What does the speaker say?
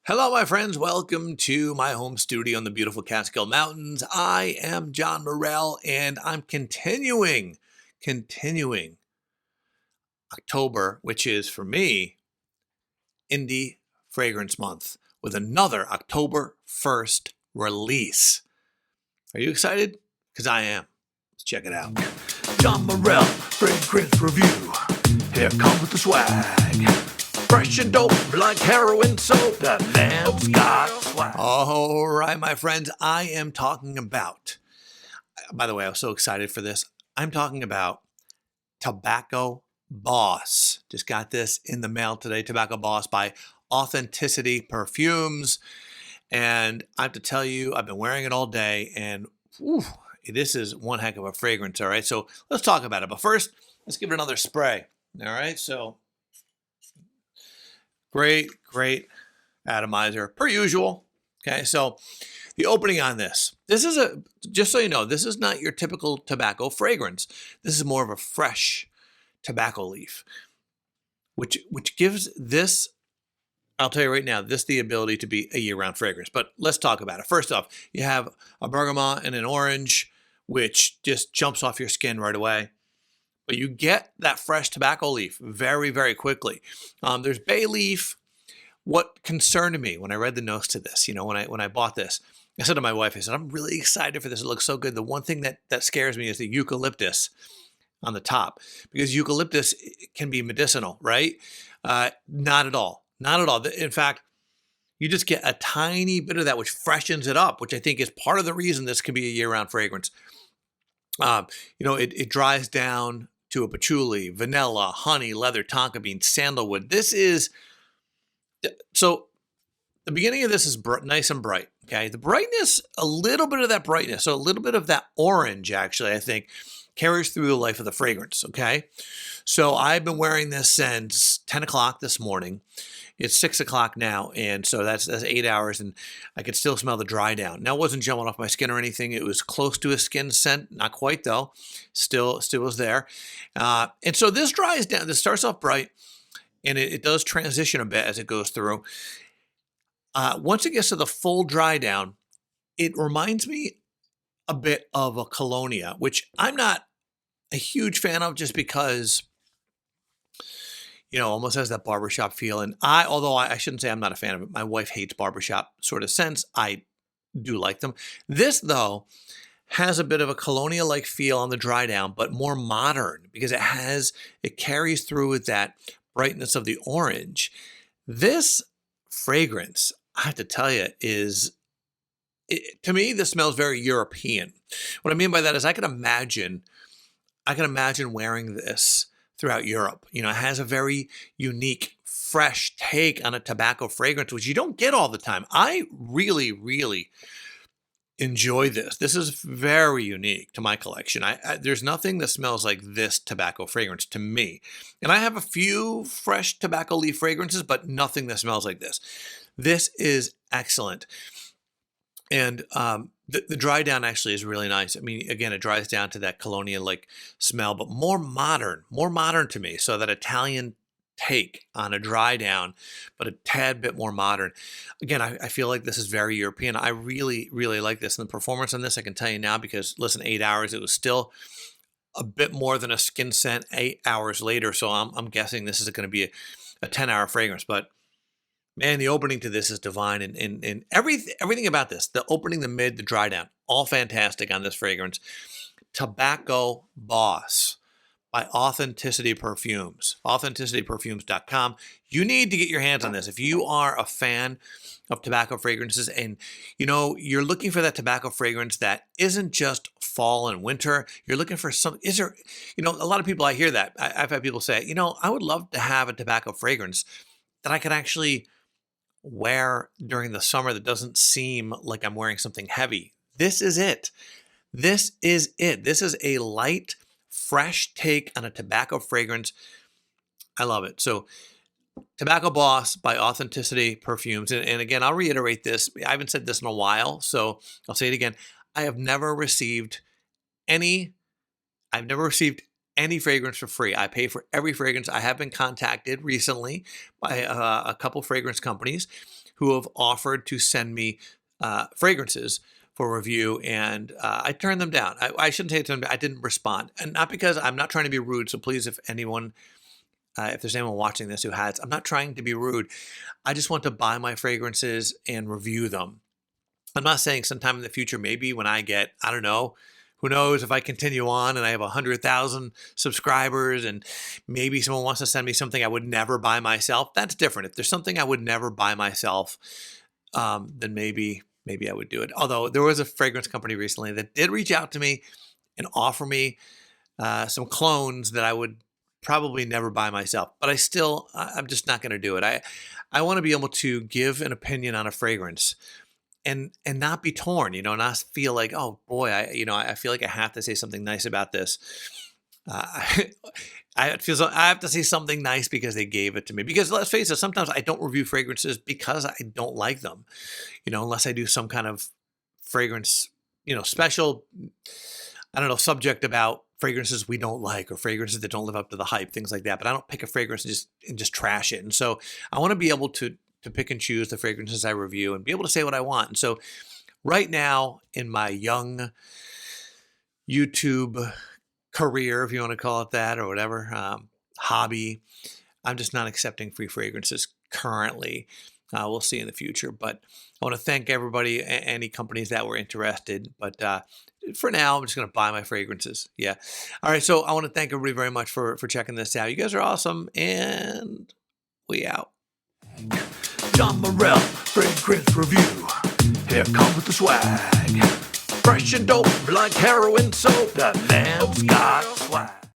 Hello, my friends. Welcome to my home studio in the beautiful Catskill Mountains. I am John Morrell, and I'm continuing October, which is for me Indie Fragrance Month, with another October 1st release. Are you excited? Because I am. Let's check it out. John Morrell Fragrance Review. Here comes with the swag. Fresh and dope like heroin soap. That man's got swag. All right, my friends, I am talking about, by the way, I was so excited for this. I'm talking about Tobacco Boss. Just got this in the mail today. Tobacco Boss by Authenticity Perfumes. And I have to tell you, I've been wearing it all day, and this is one heck of a fragrance, all right? So let's talk about it. But first, let's give it another spray, all right? So great atomizer, per usual. Okay, so the opening on this is just so you know, this is not your typical tobacco fragrance. This is more of a fresh tobacco leaf, which gives this, I'll tell you right now, this the ability to be a year-round fragrance. But let's talk about it. First off, you have a bergamot and an orange, which just jumps off your skin right away. But you get that fresh tobacco leaf very quickly. There's bay leaf. What concerned me when I read the notes to this, when I bought this, I said to my wife, I said, I'm really excited for this. It looks so good. The one thing that scares me is the eucalyptus on the top, because eucalyptus can be medicinal, right? Not at all. Not at all. In fact, you just get a tiny bit of that, which freshens it up, which I think is part of the reason this can be a year-round fragrance. It dries down to a patchouli, vanilla, honey, leather, tonka bean, sandalwood. So the beginning of this is nice and bright. Okay, the brightness, a little bit of that brightness, so a little bit of that orange, actually, I think, carries through the life of the fragrance. Okay, so I've been wearing this since 10 o'clock this morning. It's 6 o'clock now, and so that's 8 hours, and I could still smell the dry down. Now, it wasn't jumping off my skin or anything. It was close to a skin scent, not quite though. Still was there. And so this dries down. This starts off bright, and it does transition a bit as it goes through. Once it gets to the full dry down, it reminds me a bit of a colonia, which I'm not a huge fan of, just because almost has that barbershop feel. And although I shouldn't say I'm not a fan of it, my wife hates barbershop sort of scents. I do like them. This, though, has a bit of a colonia-like feel on the dry down, but more modern, because it carries through with that brightness of the orange. This fragrance, I have to tell you, to me, this smells very European. What I mean by that is I can imagine wearing this throughout Europe. It has a very unique, fresh take on a tobacco fragrance, which you don't get all the time. I really enjoy this. This is very unique to my collection. There's nothing that smells like this tobacco fragrance to me. And I have a few fresh tobacco leaf fragrances, but nothing that smells like this. This is excellent. And the dry down actually is really nice. I mean, again, it dries down to that colonia-like smell, but more modern to me. So that Italian take on a dry down, but a tad bit more modern. Again, I feel like this is very European. I really like this. And the performance on this, I can tell you now, because listen, 8 hours, it was still a bit more than a skin scent 8 hours later. So I'm guessing this is going to be a 10-hour fragrance, but man, the opening to this is divine, and everything about this, the opening, the mid, the dry down, all fantastic on this fragrance. Tobacco Boss by Authenticity Perfumes, AuthenticityPerfumes.com. You need to get your hands on this. If you are a fan of tobacco fragrances and, you're looking for that tobacco fragrance that isn't just fall and winter, you're looking for a lot of people, I hear that. I've had people say, I would love to have a tobacco fragrance that I could actually wear during the summer that doesn't seem like I'm wearing something heavy. This is it. This is a light, fresh take on a tobacco fragrance. I love it. So Tobacco Boss by Authenticity Perfumes. And again, I'll reiterate this. I haven't said this in a while, so I'll say it again. I have never received any fragrance for free. I pay for every fragrance. I have been contacted recently by a couple fragrance companies who have offered to send me fragrances for review, and I turned them down. I shouldn't say it to them. I didn't respond, and not because I'm not trying to be rude. So please, if there's anyone watching this who has, I'm not trying to be rude. I just want to buy my fragrances and review them. I'm not saying sometime in the future, maybe when I get, I don't know, who knows if I continue on and I have 100,000 subscribers and maybe someone wants to send me something I would never buy myself. That's different. If there's something I would never buy myself, then maybe I would do it. Although there was a fragrance company recently that did reach out to me and offer me some clones that I would probably never buy myself. But I'm just not going to do it. I want to be able to give an opinion on a fragrance and not be torn, not feel like, oh boy, I feel like I have to say something nice about this. I have to say something nice because they gave it to me. Because let's face it, sometimes I don't review fragrances because I don't like them, unless I do some kind of fragrance, special, I don't know, subject about fragrances we don't like or fragrances that don't live up to the hype, things like that. But I don't pick a fragrance and just trash it. And so I want to be able to pick and choose the fragrances I review and be able to say what I want. And so right now in my young YouTube career, if you want to call it that, or whatever, hobby, I'm just not accepting free fragrances currently. We'll see in the future, but I want to thank everybody, any companies that were interested. But for now, I'm just going to buy my fragrances. Yeah. All right. So I want to thank everybody very much for checking this out. You guys are awesome, and we out. John Morell Fragrance Review. Here comes with the swag. Fresh and dope like heroin soap. That man's got swag.